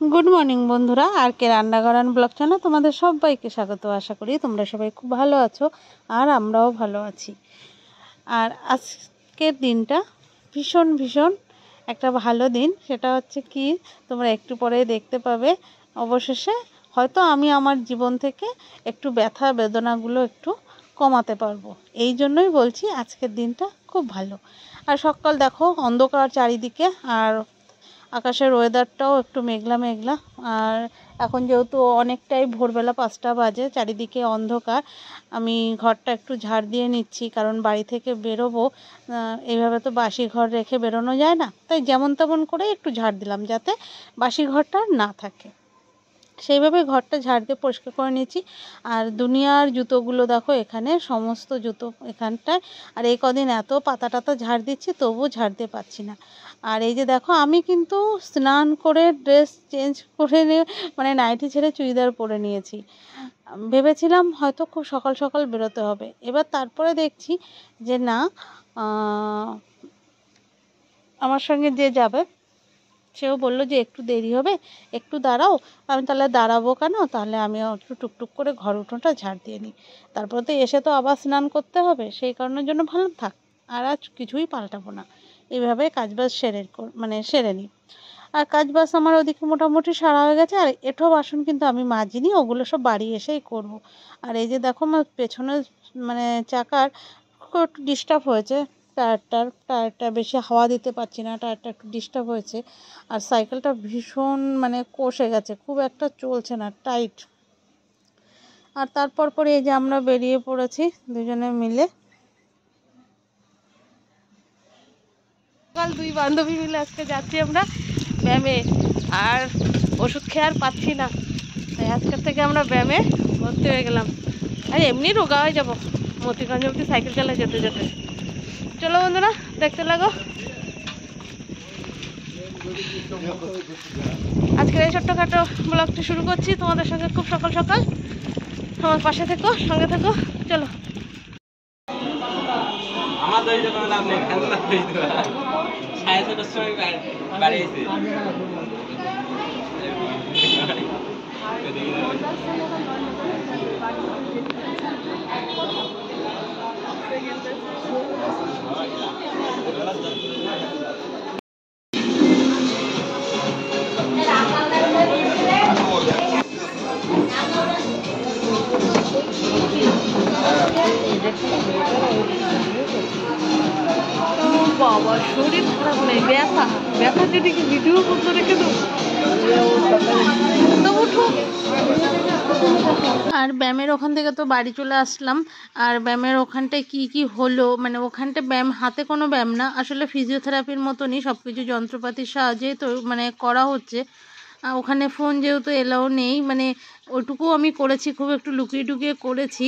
Good morning बंधुरा are के रान्नाघर and blog channel तुम्हारे सबाइके स्वागत। आशा करी तुम्हारा सबाई खूब भालो आछो और आमराओ भालो आछि। और आजकेर दिनटा भीषण भीषण एकटा भालो दिन। सेटा हच्छे कि तोमरा एकटू परेई देखते पाबे। अवशेषे हयतो आमी आमार जीवन थेके एकटू व्यथा बेदनागुलो एकटू कमाते पारबो। एई जोन्नोई बोलछि आजकेर दिनटा खूब भालो। और सकाल देखो अंधकार चारिदिके और आकाशेर ओয়েদারটাও একটু মেঘলা মেঘলা। আর এখন যেহেতু অনেকটাই ভোরবেলা 5টা বাজে, চারিদিকে অন্ধকার। আমি ঘরটা একটু ঝাড় দিয়ে নিচ্ছি, কারণ বাড়ি থেকে বেরোবো এইভাবে তো বাসি ঘর রেখে বেরোনো যায় না। তাই যেমন তেমন করে একটু ঝাড় দিলাম যাতে বাসি ঘরটা না থাকে। সেইভাবে ঘরটা ঝাড় দিয়ে পরিষ্কার করে নিয়েছি। আর দুনিয়ার জুতোগুলো দেখো এখানে, সমস্ত জুতো এখানটায়। আর এই কদিন এত পাতা টাতা ঝাড় দিচ্ছি তবুও ঝাড় দিয়ে পাচ্ছি না। আর এই যে দেখো আমি কিন্তু স্নান করে ড্রেস চেঞ্জ করে নিয়ে মানে নাইটি ছেড়ে চুড়িদার পরে নিয়েছি। ভেবেছিলাম হয়তো খুব সকাল সকাল বেরোতে হবে, এবার তারপরে দেখছি যে না, আমার সঙ্গে যে যাবে সেও বললো যে একটু দেরি হবে, একটু দাঁড়াও। আমি তাহলে দাঁড়াবো কেন, তাহলে আমি একটু টুকটুক করে ঘর উঠোনটা ঝাড় দিয়ে নিই। তারপরে তো এসে তো আবার স্নান করতে হবে, সেই কারণের জন্য ভালো থাক, আর আজ কিছুই পাল্টাবো না, এইভাবে কাজবাজ সেরে নিই। আর কাজবাজ আমার ওদিকে মোটামুটি সারা হয়ে গেছে। আর এঁঠো বাসন কিন্তু আমি মাজিনি, ওগুলো সব বাড়ি এসেই করব। আর এই যে দেখো আমার পেছনে চাকার একটু ডিস্টার্ব হয়েছে, টায়ারটা বেশি হাওয়া দিতে পারছি না, টায়ারটা একটু ডিস্টার্ব হয়েছে। আর সাইকেলটা ভীষণ কষে গেছে, খুব একটা চলছে না, টাইট। আর তারপর পরে এই যে আমরা বেরিয়ে পড়েছি দুজনে মিলে, সকাল দুই বান্ধবী মিলে আজকে যাচ্ছি আমরা ব্যায়ামে। আর ওষুধ খেয়ে আর পাচ্ছি না, তাই আজকের থেকে আমরা ব্যায়ামে ভর্তি হয়ে গেলাম। আর এমনি রোগা হয়ে যাবো মতিগঞ্জ অবধি সাইকেল চালায় যেতে যেতে। চলো বন্ধুরা দেখতে লাগো। আজকের এই ছোট্টখাটো ব্লগটি শুরু করছি তোমাদের সঙ্গে খুব সকাল সকাল। আমার পাশে থেকো, সঙ্গে থেকো, চলো। আমার দই দোকানে লাভ নেই, খেলনা দই দোকান 6:30টার সময় বাড়িয়েছে। বাবা শরীর খারাপ নেই, ব্যথা ব্যথা যদি কি ভিডিও করতে রেখে দেবো। আর ব্যায়ামের ওখান থেকে তো বাড়ি চলে আসলাম। আর ব্যায়ামের ওখানটায় কি কি হলো, ওখানটায় ব্যায়াম, হাতে কোনো ব্যায়াম না, আসলে ফিজিওথেরাপির মতনই সব কিছু যন্ত্রপাতির সাহায্যে তো করা হচ্ছে। ওখানে ফোন যেহেতু এলাও নেই, ওইটুকু আমি করেছি, খুব একটু লুকিয়ে টুকিয়ে করেছি।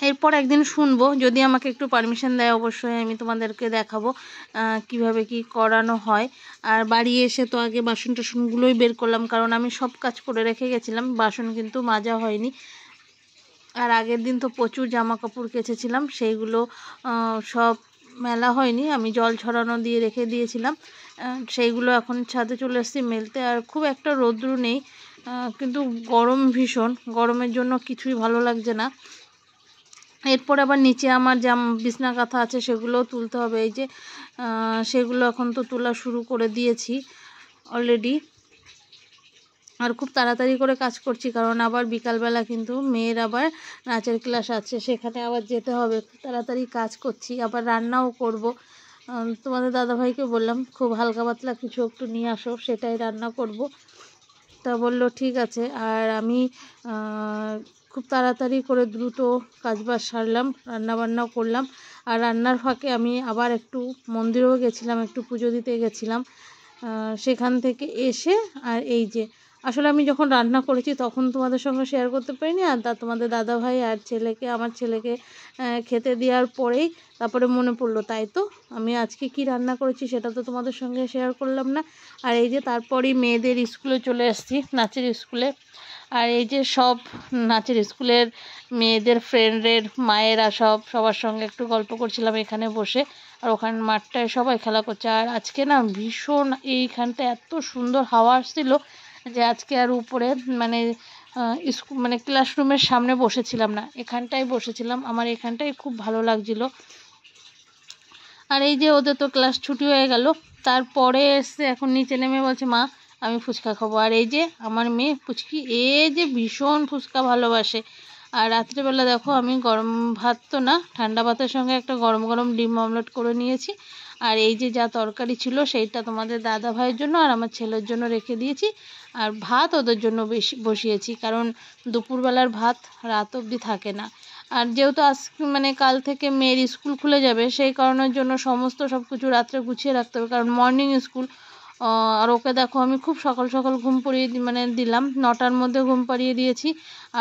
এরপর একদিন শুনবো, যদি আমাকে একটু পারমিশন দেয় অবশ্যই আমি তোমাদেরকে দেখাবো কিভাবে কি করানো হয়। আর বাড়ি এসে তো আগে বাসন টাসনগুলোই বের করলাম, কারণ আমি সব কাজ করে রেখে গেছিলাম, বাসন কিন্তু মাজা হয়নি। আর আগের দিন তো প্রচুর জামা কাপড় কেচেছিলাম, সেইগুলো সব মেলা হয়নি, আমি জল ছড়ানো দিয়ে রেখে দিয়েছিলাম। সেইগুলো এখন ছাদে চলে এসেছি মেলতে। আর খুব একটা রৌদ্র নেই, কিন্তু গরম ভীষণ, গরমের জন্য কিছুই ভালো লাগছে না। এরপর আবার নিচে আমার বিছনা কাঁথা আছে সেগুলোও তুলতে হবে। এই যে সেগুলো এখন তো তোলা শুরু করে দিয়েছি অলরেডি। আর খুব তাড়াতাড়ি করে কাজ করছি, কারণ আবার বিকালবেলা কিন্তু মেয়ের আবার নাচের ক্লাস আছে, সেখানে আবার যেতে হবে। খুব তাড়াতাড়ি কাজ করছি, আবার রান্নাও করব। তোমাদের দাদাভাইকে বললাম খুব হালকা পাতলা কিছু একটু নিয়ে আসো, সেটাই রান্না করব। তা বললো ঠিক আছে। আর আমি খুব তাড়াতাড়ি করে দ্রুত কাজবাজ সারলাম, রান্নাবান্নাও করলাম। আর রান্নার ফাঁকে আমি আবার একটু মন্দিরেও গেছিলাম, একটু পুজো দিতে গেছিলাম। সেখান থেকে এসে আর এই যে আসলে আমি যখন রান্না করেছি তখন তোমাদের সঙ্গে শেয়ার করতে পারিনি, আর তোমাদের দাদাভাই আর আমার ছেলেকে খেতে দেওয়ার পরেই তারপরে মনে পড়লো, তাই তো আমি আজকে কি রান্না করেছি সেটা তো তোমাদের সঙ্গে শেয়ার করলাম না। আর এই যে তারপরেই মেয়েদের স্কুলে চলে এসেছি, নাচের স্কুলে। আর এই যে সব নাচের স্কুলের মেয়েদের ফ্রেন্ডের মায়েরা সবার সঙ্গে একটু গল্প করছিলাম এখানে বসে। আর ওখানে মাঠটায় সবাই খেলা করছে। আর আজকে না ভীষণ এইখানটা এত সুন্দর হাওয়া আসছিল যে আজকে আর উপরে মানে স্কুল মানে ক্লাসরুমের সামনে বসেছিলাম না, এখানটায় বসেছিলাম। আমার এখানটায় খুব ভালো লাগছিল। আর এই যে ওদের তো ক্লাস ছুটি হয়ে গেল, তারপরে এসে এখন নিচে নেমে বলছে মা আমি ফুচকা খাবো। আর এই যে আমার মেয়ে পুচকি, এ যে ভীষণ ফুচকা ভালোবাসে। আর রাত্রেবেলা দেখো আমি গরম ভাত তো না, ঠান্ডা ভাতের সঙ্গে একটা গরম গরম ডিম অমলেট করে নিয়েছি। আর এই যে যা তরকারি ছিল সেইটা তোমাদের দাদা ভাইয়ের জন্য আর আমার ছেলের জন্য রেখে দিয়েছি। আর ভাত ওদের জন্য বসিয়েছি, কারণ দুপুরবেলার ভাত রাত অবধি থাকে না। আর যেহেতু আজ মানে কাল থেকে মেয়ের স্কুল খুলে যাবে, সেই কারণের জন্য সমস্ত সব কিছু রাত্রে গুছিয়ে রাখতে হবে, কারণ মর্নিং স্কুল। আর ওকে দেখো আমি খুব সকাল সকাল ঘুম পাড়িয়ে দিলাম, 9টার মধ্যে ঘুম পাড়িয়ে দিয়েছি।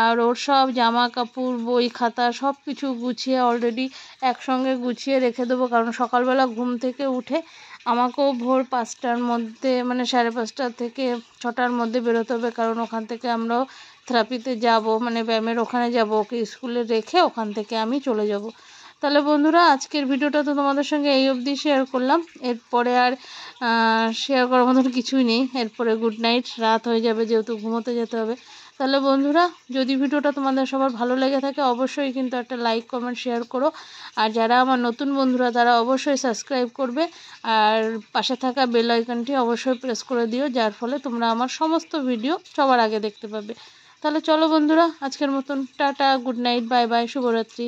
আর ওর সব জামা কাপড় বই খাতা সব কিছু গুছিয়ে অলরেডি একসঙ্গে গুছিয়ে রেখে দেবো, কারণ সকালবেলা ঘুম থেকে উঠে আমাকেও ভোর 5টার মধ্যে মানে 5:30 থেকে 6টার মধ্যে বেরোতে হবে, কারণ ওখান থেকে আমরাও থেরাপিতে যাব, মানে ব্যায়ামের ওখানে যাব। ওকে স্কুলে রেখে ওখান থেকে আমি চলে যাব। তাহলে বন্ধুরা আজকের ভিডিওটা তো তোমাদের সঙ্গে এই অবধি শেয়ার করলাম, এরপরে আর শেয়ার করার মতন কিছুই নেই। এরপরে গুড নাইট, রাত হয়ে যাবে যেহেতু ঘুমোতে যেতে হবে। তাহলে বন্ধুরা যদি ভিডিওটা তোমাদের সবার ভালো লেগে থাকে অবশ্যই কিন্তু একটা লাইক কমেন্ট শেয়ার করো। আর যারা আমার নতুন বন্ধুরা তারা অবশ্যই সাবস্ক্রাইব করবে, আর পাশে থাকা বেল আইকনটি অবশ্যই প্রেস করে দিও, যার ফলে তোমরা আমার সমস্ত ভিডিও সবার আগে দেখতে পাবে। তাহলে চলো বন্ধুরা আজকের মতন tata, good night, bye bye, শুভরাত্রি।